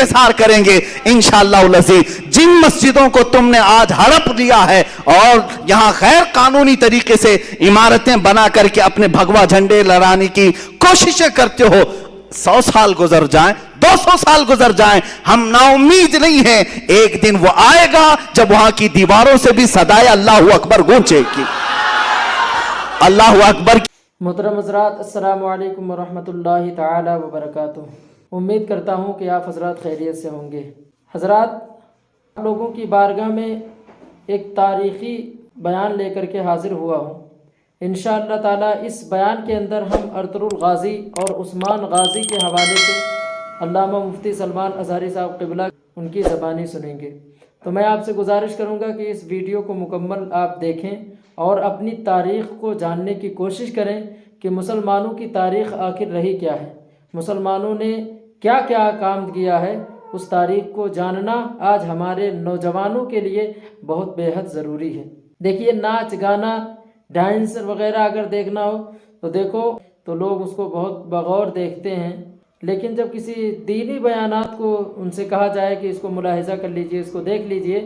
इंतजार करेंगे इंशाअल्लाह अज़ीज़। जिन मस्जिदों को तुमने आज हड़प लिया है और यहाँ गैर कानूनी तरीके से इमारतें बना करके अपने भगवा झंडे लहराने की कोशिशें करते हो, 100 साल गुजर जाएं, 200 साल गुजर जाएं, हम नाउम्मीद नहीं हैं। एक दिन वो आएगा जब वहां की दीवारों से भी सदाए अल्लाहू अकबर गूंजेगी। अल्लाहू अकबर। मोहतरम हज़रात, अस्सलामु अलैकुम वरहमतुल्लाहि ताला वबरकातुहू। उम्मीद करता हूँ कि आप हज़रात खैरियत से होंगे। हज़रात, आप लोगों की बारगाह में एक तारीख़ी बयान लेकर के हाज़िर हुआ हूँ। इंशाअल्लाह ताला इस बयान के अंदर हम अर्तुगरुल गाज़ी और उस्मान गाज़ी के हवाले से अल्लामा मुफ्ती सलमान अज़हरी साहब क़िबला उनकी ज़बानी सुनेंगे। तो मैं आपसे गुजारिश करूँगा कि इस वीडियो को मुकम्मल आप देखें और अपनी तारीख़ को जानने की कोशिश करें कि मुसलमानों की तारीख़ आखिर रही क्या है, मुसलमानों ने क्या क्या काम किया है। उस तारीख़ को जानना आज हमारे नौजवानों के लिए बहुत बेहद ज़रूरी है। देखिए, नाच गाना डांस वगैरह अगर देखना हो तो देखो, तो लोग उसको बहुत बगौर देखते हैं, लेकिन जब किसी दीनी बयानात को उनसे कहा जाए कि इसको मुलाहिज़ा कर लीजिए, इसको देख लीजिए,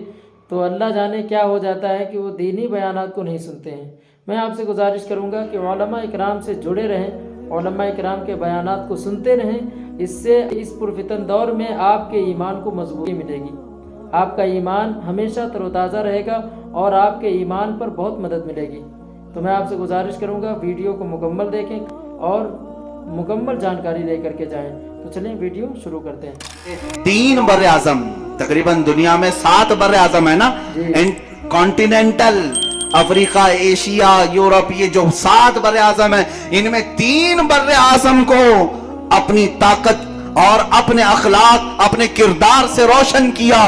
तो अल्लाह जाने क्या हो जाता है कि वो दीनी बयानात को नहीं सुनते हैं। मैं आपसे गुजारिश करूँगा कि उलमा इकराम से जुड़े रहें, उलमा इकराम के बयानात को सुनते रहें। इससे इस पुरफितन दौर में आपके ईमान को मजबूती मिलेगी, आपका ईमान हमेशा तरोताज़ा रहेगा और आपके ईमान पर बहुत मदद मिलेगी। तो मैं आपसे गुजारिश करूँगा वीडियो को मुकम्मल देखें और मुकम्मल जानकारी लेकर के जाएं। तो चलें वीडियो शुरू करते हैं। 3 बर्रे आज़म, तकरीबन दुनिया में 7 बर्रे आज़म है ना, कॉन्टिनेंटल, अफ्रीका, एशिया, यूरोप, ये जो 7 बर्रे आज़म है, इनमें 3 बर्रे आज़म को अपनी ताकत और अपने अखलाक, अपने किरदार से रोशन किया।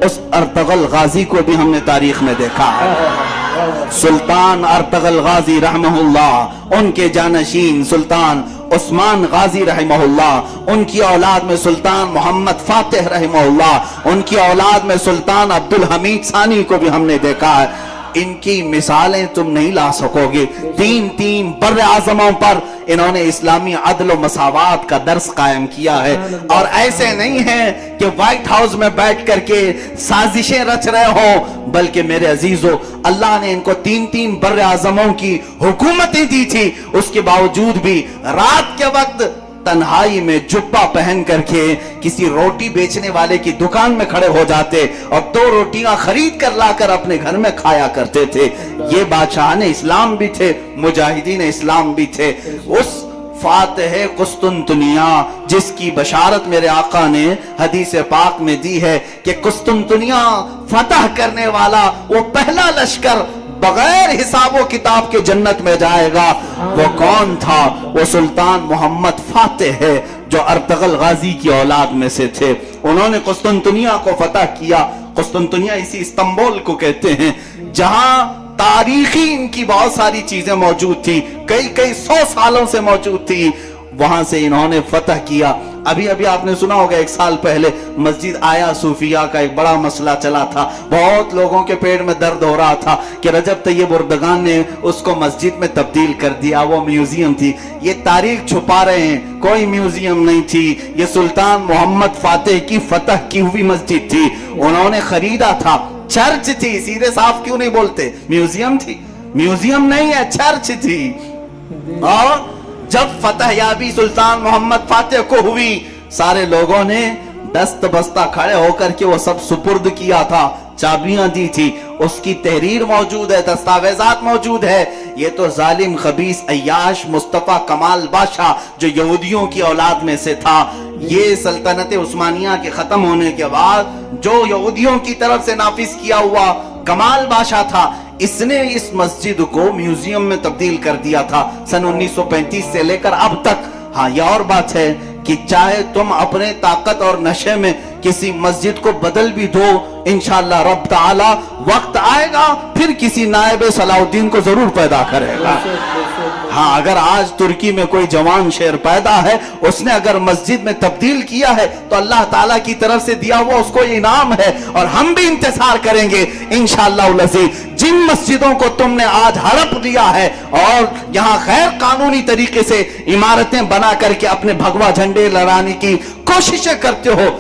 उस अर्तुगरुल गाज़ी को भी हमने तारीख में देखा है। सुल्तान अर्तुगरुल गाज़ी रहमहुल्लाह, उनके जानशीन सुल्तान उस्मान गाज़ी रहमहुल्लाह, उनकी औलाद में सुल्तान मोहम्मद फातिह रहमहुल्लाह, उनकी औलाद में सुल्तान अब्दुल हमीद सानी को भी हमने देखा है। इनकी मिसालें तुम नहीं ला सकोगे। 3 बर्रे आज़मों पर इन्होंने इस्लामी अदल व मसावात का दर्स कायम किया है। और ऐसे नहीं है कि व्हाइट हाउस में बैठ करके साजिशें रच रहे हो, बल्कि मेरे अजीजों, अल्लाह ने इनको 3 बर्रे आज़मों की हुकूमतें दी थी। उसके बावजूद भी रात के वक्त तन्हाई में जुब्बा पहन करके किसी रोटी बेचने वाले की दुकान में खड़े हो जाते और 2 रोटियां खरीद कर लाकर अपने घर में खाया करते थे। ये बादशाह इस्लाम भी थे, मुजाहिदीन इस्लाम भी थे। उस फातिह कुस्तुनतुनिया जिसकी बशारत मेरे आका ने हदीस पाक में दी है कि कुस्तुनतुनिया फतह करने वाला वो पहला लश्कर बगैर हिसाबो किताब के जन्नत में जाएगा। वो कौन था? वो सुल्तान मोहम्मद फातिह है, जो अर्तुगरुल गाज़ी की औलाद में से थे। उन्होंने कुस्तुनतुनिया को फतह किया। कुस्तुनतुनिया इसी इस्तांबुल को कहते हैं, जहां तारीखी इनकी बहुत सारी चीजें मौजूद थी, कई 100 सालों से मौजूद थी। वहां से इन्होंने फतह किया। अभी अभी आपने सुना होगा, 1 साल पहले मस्जिद आया सूफिया का एक बड़ा मसला चला था। बहुत लोगों के पेट में दर्द हो रहा था कि रजब तैयब उर्दगान ने उसको मस्जिद में तब्दील कर दिया, वो म्यूजियम थी। ये तारीख छुपा रहे हैं, कोई म्यूजियम नहीं थी, ये सुल्तान मोहम्मद फातिह की फतह की हुई मस्जिद थी। उन्होंने खरीदा था, चर्च थी, सीधे साफ क्यों नहीं बोलते, म्यूजियम थी? म्यूजियम नहीं है, चर्च थी। और जब फतह याबी सुल्तान मोहम्मद फातिह को हुई, सारे लोगों ने दस्त बस्ता खड़े होकर के वो सब सुपुर्द किया था, चाबियां दी थी। उसकी तहरीर मौजूद है, दस्तावेजात मौजूद है। ये तो जालिम खबीस अय्याश मुस्तफा कमाल बादशाह, जो यहूदियों की औलाद में से था, ये सल्तनत उस्मानिया के खत्म होने के बाद जो यहूदियों की तरफ से नाफिज किया हुआ कमाल बादशाह था, इसने इस मस्जिद को म्यूजियम में तब्दील कर दिया था सन 1935 से लेकर अब तक। हाँ, यह और बात है कि चाहे तुम अपने ताकत और नशे में किसी मस्जिद को बदल भी दो, इंशाअल्लाह रब ताला वक्त आएगा फिर किसी नायब सलाउद्दीन को जरूर पैदा करेगा। हाँ, अगर आज तुर्की में कोई जवान शेर पैदा है, उसने अगर मस्जिद में तब्दील किया है तो अल्लाह ताला की तरफ से दिया हुआ उसको इनाम है। और हम भी इंतजार करेंगे इंशाअल्लाह अज़ीज़। जिन मस्जिदों को तुमने आज हड़प लिया है और यहाँ गैर कानूनी तरीके से इमारतें बना करके अपने भगवा झंडे लहराने की कोशिशें करते हो,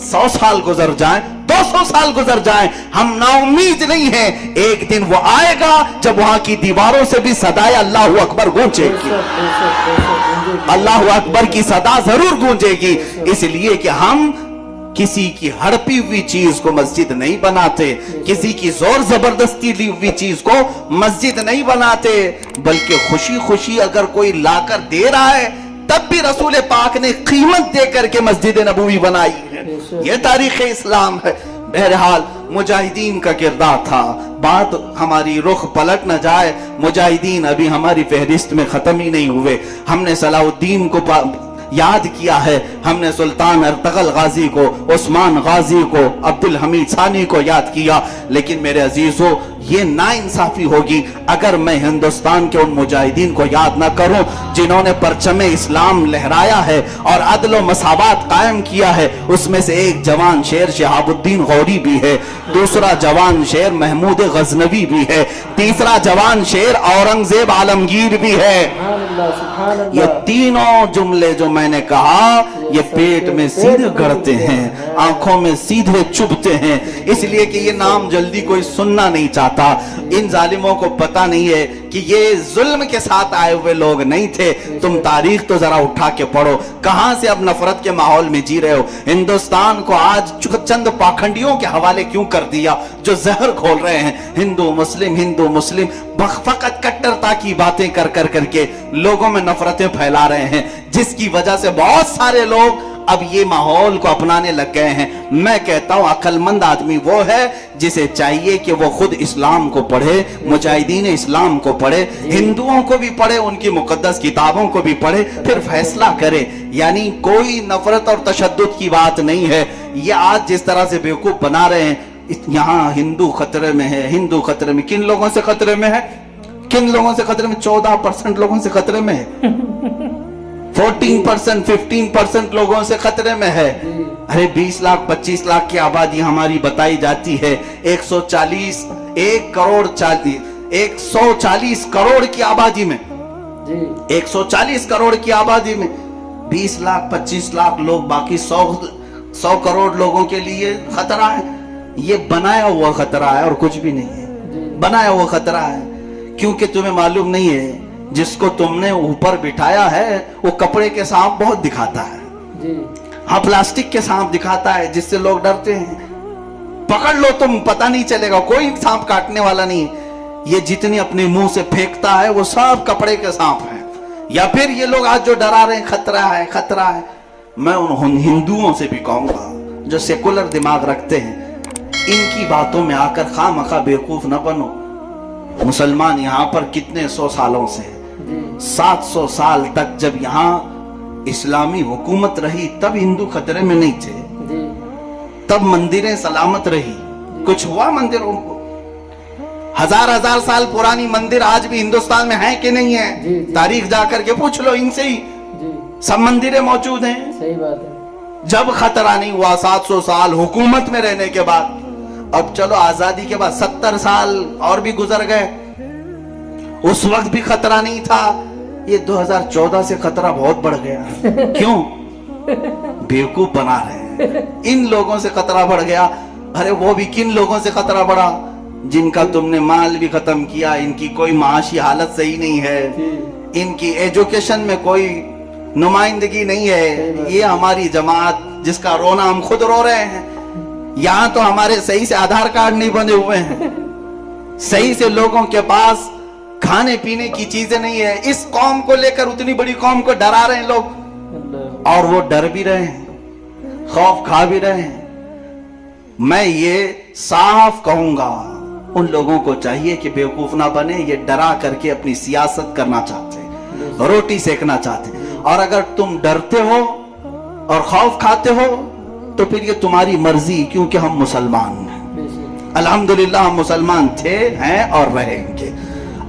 100 साल गुजर जाएं, 200 साल गुजर जाएं, हम नाउम्मीद नहीं हैं। एक दिन वो आएगा जब वहां की दीवारों से भी सदाए अल्लाह अकबर गूंजेगी, अल्लाह अकबर की सदा जरूर गूंजेगी। इसलिए कि हम किसी की हड़पी हुई चीज को मस्जिद नहीं बनाते, किसी की जोर जबरदस्ती ली हुई चीज को मस्जिद नहीं बनाते, बल्कि खुशी खुशी अगर कोई लाकर दे रहा है तब भी रसूल पाक ने कीमत दे करके मस्जिद नबवी बनाई है। यह तारीख इस्लाम है। बहरहाल मुजाहिदीन का किरदार था। बात हमारी रुख पलट न जाए, मुजाहिदीन अभी हमारी फहरिस्त में खत्म ही नहीं हुए। हमने सलाउद्दीन को याद किया है, हमने सुल्तान अर्तगल गाजी को, उस्मान गाजी को, अब्दुल हमीद सानी को याद किया। लेकिन मेरे अजीजों, ये नाइंसाफी होगी अगर मैं हिंदुस्तान के उन मुजाहिदीन को याद ना करूं जिन्होंने परचम इस्लाम लहराया है और अदल व मसावत कायम किया है। उसमें से एक जवान शेर शहाबुद्दीन गौरी भी है, दूसरा जवान शेर महमूद गजनवी भी है, तीसरा जवान शेर औरंगजेब आलमगीर भी है। ये तीनों जुमले जो मैंने कहा, ये पेट में सीधे गड़ते हैं, आंखों में सीधे चुभते हैं, इसलिए कि ये नाम जल्दी कोई सुनना नहीं चाहता। इन जालिमों को पता नहीं है कि ये जुल्म के साथ आए हुए लोग नहीं थे। तुम तारीख तो जरा उठा के पढ़ो, कहां से अब नफरत के माहौल में जी रहे हो। हिंदुस्तान को आज चंद पाखंडियों के हवाले क्यों कर दिया जो जहर खोल रहे हैं। हिंदू मुस्लिम फकत कट्टरता की बातें कर करके लोगों में नफरतें फैला रहे हैं, जिसकी वजह से बहुत सारे लोग अब ये माहौल को अपनाने लग गए हैं। मैं कहता हूं अक्लमंद आदमी वो है जिसे चाहिए कि वो खुद इस्लाम को पढ़े, मुजाहिदीन इस्लाम को पढ़े, हिंदुओं को भी पढ़े, उनकी मुकद्दस किताबों को भी पढ़े, फिर फैसला करे। यानी कोई नफरत और तशद्दुद की बात नहीं है। ये आज जिस तरह से बेवकूफ बना रहे हैं, यहाँ हिंदू खतरे में है, हिंदू खतरे में, किन लोगों से खतरे में है, किन लोगों से खतरे में? 14% लोगों से खतरे में है, 14%, 15% लोगों से खतरे में है। अरे 20 लाख 25 लाख की आबादी हमारी बताई जाती है। 140 करोड़ की आबादी में, 140 करोड़ की आबादी में 20 लाख 25 लाख लोग, बाकी 100 करोड़ लोगों के लिए खतरा है। ये बनाया हुआ खतरा है और कुछ भी नहीं है, बनाया हुआ खतरा है। क्योंकि तुम्हें मालूम नहीं है, जिसको तुमने ऊपर बिठाया है वो कपड़े के सांप बहुत दिखाता है जी। हाँ, प्लास्टिक के सांप दिखाता है जिससे लोग डरते हैं। पकड़ लो तुम, पता नहीं चलेगा, कोई सांप काटने वाला नहीं। ये जितनी अपने मुंह से फेंकता है वो सब कपड़े के सांप हैं। या फिर ये लोग आज जो डरा रहे हैं खतरा है खतरा है, मैं उन हिंदुओं से भी कहूंगा जो सेकुलर दिमाग रखते हैं, इनकी बातों में आकर खामखा बेवकूफ न बनो। मुसलमान यहाँ पर कितने 100 सालों से, 700 साल तक जब यहाँ इस्लामी हुकूमत रही तब हिंदू खतरे में नहीं थे, तब मंदिरें सलामत रही। कुछ हुआ मंदिरों को? हजार साल पुरानी मंदिर आज भी हिंदुस्तान में है कि नहीं है? तारीख जाकर के पूछ लो इनसे ही, सब मंदिरें मौजूद हैं। सही बात है। जब खतरा नहीं हुआ 700 साल हुकूमत में रहने के बाद, अब चलो आजादी के बाद 70 साल और भी गुजर गए, उस वक्त भी खतरा नहीं था। ये 2014 से खतरा बहुत बढ़ गया। क्यों? बेवकूफ बना रहे हैं, इन लोगों से खतरा बढ़ गया। अरे वो भी किन लोगों से खतरा बढ़ा? जिनका तुमने माल भी खत्म किया, इनकी कोई माशी हालत सही नहीं है, इनकी एजुकेशन में कोई नुमाइंदगी नहीं है। ये हमारी जमात जिसका रोना हम खुद रो रहे हैं। यहाँ तो हमारे सही से आधार कार्ड नहीं बने हुए हैं, सही से लोगों के पास खाने पीने की चीजें नहीं है। इस कौम को लेकर उतनी बड़ी कौम को डरा रहे हैं लोग, और वो डर भी रहे हैं, खौफ खा भी रहे हैं। मैं ये साफ कहूंगा, उन लोगों को चाहिए कि बेवकूफ ना बने। ये डरा करके अपनी सियासत करना चाहते हैं, रोटी सेकना चाहते हैं। और अगर तुम डरते हो और खौफ खाते हो तो फिर ये तुम्हारी मर्जी, क्योंकि हम मुसलमान हैं। अल्हम्दुलिल्लाह हम मुसलमान थे, हैं और रहेंगे।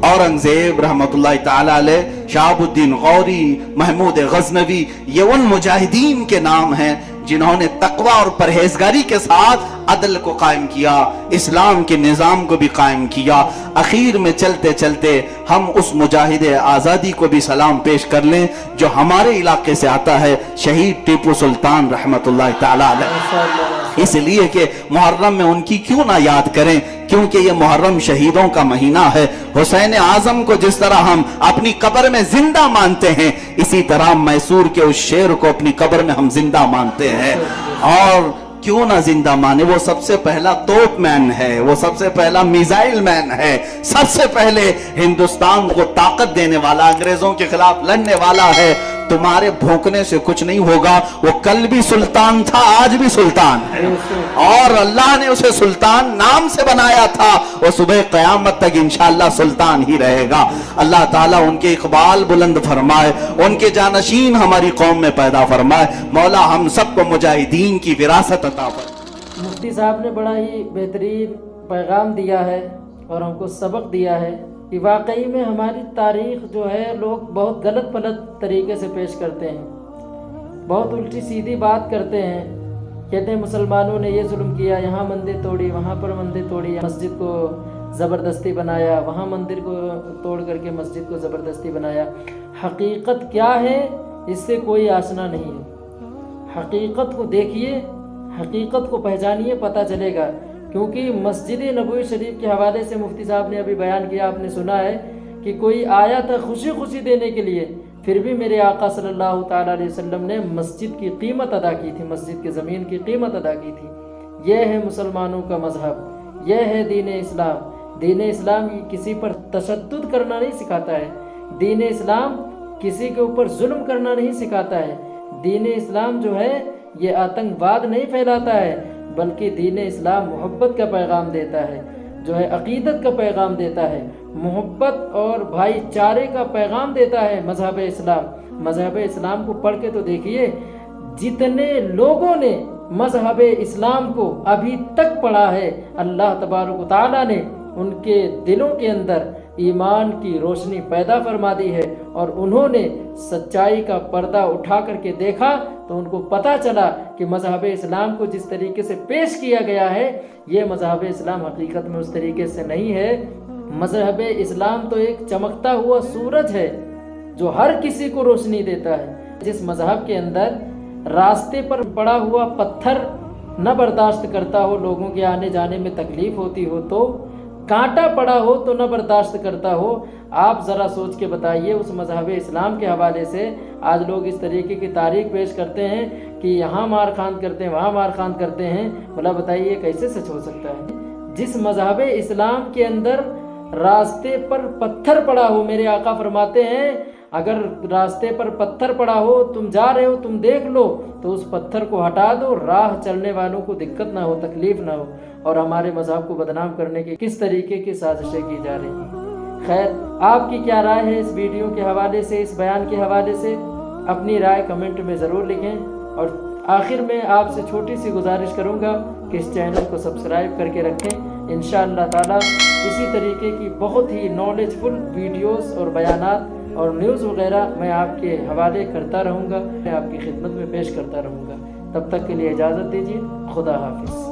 औरंगजेब रहमतुल्लाह ताला अलैह, शहाबुद्दीन गौरी, महमूद गजनवी, ये उन मुजाहिदीन के नाम हैं जिन्होंने तकवा और परहेजगारी के साथ अदल को कायम किया, इस्लाम के निज़ाम को भी कायम किया। आखिर में चलते चलते हम उस मुजाहिद आज़ादी को भी सलाम पेश कर लें जो हमारे इलाके से आता है, शहीद टीपू सुल्तान रहमतुल्लाह ताला अलैह। इसलिए कि मुहर्रम में उनकी क्यों ना याद करें, क्योंकि ये मुहर्रम शहीदों का महीना है। हुसैन आजम को जिस तरह हम अपनी कब्र में जिंदा मानते हैं, इसी तरह मैसूर के उस शेर को अपनी कब्र में हम जिंदा मानते हैं। और क्यों ना जिंदा माने, वो सबसे पहला तोप मैन है, वो सबसे पहला मिसाइल मैन है, सबसे पहले हिंदुस्तान को ताकत देने वाला, अंग्रेजों के खिलाफ लड़ने वाला है। तुम्हारे भौंकने से कुछ नहीं होगा, वो कल भी सुल्तान था, आज भी सुल्तान है, और अल्लाह ने उसे सुल्तान नाम से बनाया था, वो सुबह क़यामत तक इंशाअल्लाह सुल्तान ही रहेगा। अल्लाह ताला उनके इकबाल बुलंद फरमाए, उनके जानशीन हमारी कौम में पैदा फरमाए। मौला हम सबको मुजाहिदीन की विरासत अता फरमाए। मुफ्ती साहब ने बड़ा ही बेहतरीन पैगाम दिया है और हमको सबक दिया है कि वाकई में हमारी तारीख़ जो है लोग बहुत गलत फलत तरीके से पेश करते हैं, बहुत उल्टी सीधी बात करते हैं। कहते हैं मुसलमानों ने ये जुल्म किया, यहाँ मंदिर तोड़ी, वहाँ पर मंदिर तोड़ी, मस्जिद को ज़बरदस्ती बनाया, वहाँ मंदिर को तोड़ करके मस्जिद को ज़बरदस्ती बनाया। हकीकत क्या है इससे कोई आशना नहीं है। हकीकत को देखिए, हकीकत को पहचानिए, पता चलेगा। क्योंकि मस्जिद नबवी शरीफ के हवाले से मुफ्ती साहब ने अभी बयान किया, आपने सुना है कि कोई आया था खुशी खुशी देने के लिए, फिर भी मेरे आका सल्लल्लाहु ताला अलैहि वसल्लम ने मस्जिद की कीमत अदा की थी, मस्जिद की ज़मीन की कीमत अदा की थी। यह है मुसलमानों का मजहब, यह है दीन इस्लाम। दीन इस्लाम किसी पर तशद्दुद करना नहीं सिखाता है, दीन इस्लाम किसी के ऊपर जुल्म करना नहीं सिखाता है। दीन इस्लाम जो है ये आतंकवाद नहीं फैलाता है, बल्कि दीन इस्लाम मोहब्बत का पैगाम देता है, जो है अकीदत का पैगाम देता है, मोहब्बत और भाईचारे का पैगाम देता है मजहब इस्लाम। मजहब इस्लाम को पढ़ के तो देखिए, जितने लोगों ने मजहब इस्लाम को अभी तक पढ़ा है, अल्लाह तबारक व तआला ने उनके दिलों के अंदर ईमान की रोशनी पैदा फरमा दी है, और उन्होंने सच्चाई का पर्दा उठा करके देखा तो उनको पता चला कि मजहब इस्लाम को जिस तरीके से पेश किया गया है, ये मजहब इस्लाम हकीकत में उस तरीके से नहीं है। मजहब इस्लाम तो एक चमकता हुआ सूरज है जो हर किसी को रोशनी देता है। जिस मजहब के अंदर रास्ते पर पड़ा हुआ पत्थर न बर्दाश्त करता हो, लोगों के आने जाने में तकलीफ होती हो, तो कांटा पड़ा हो तो न बर्दाश्त करता हो, आप ज़रा सोच के बताइए। उस मजहब इस्लाम के हवाले से आज लोग इस तरीके की तारीख पेश करते हैं कि यहाँ मार खान करते हैं, वहाँ मार खान करते हैं। भला बताइए कैसे सच हो सकता है? जिस मजहब इस्लाम के अंदर रास्ते पर पत्थर पड़ा हो, मेरे आका फरमाते हैं अगर रास्ते पर पत्थर पड़ा हो, तुम जा रहे हो, तुम देख लो, तो उस पत्थर को हटा दो, राह चलने वालों को दिक्कत ना हो, तकलीफ ना हो। और हमारे मजहब को बदनाम करने की किस तरीके की साजिशें की जा रही हैं। खैर, आपकी क्या राय है इस वीडियो के हवाले से, इस बयान के हवाले से? अपनी राय कमेंट में ज़रूर लिखें। और आखिर में आपसे छोटी सी गुजारिश करूँगा कि इस चैनल को सब्सक्राइब करके रखें। इंशाअल्लाह ताला इसी तरीके की बहुत ही नॉलेजफुल वीडियोस और बयानात और न्यूज़ वगैरह मैं आपके हवाले करता रहूँगा, मैं आपकी खिदमत में पेश करता रहूँगा। तब तक के लिए इजाज़त दीजिए। खुदा हाफिज़।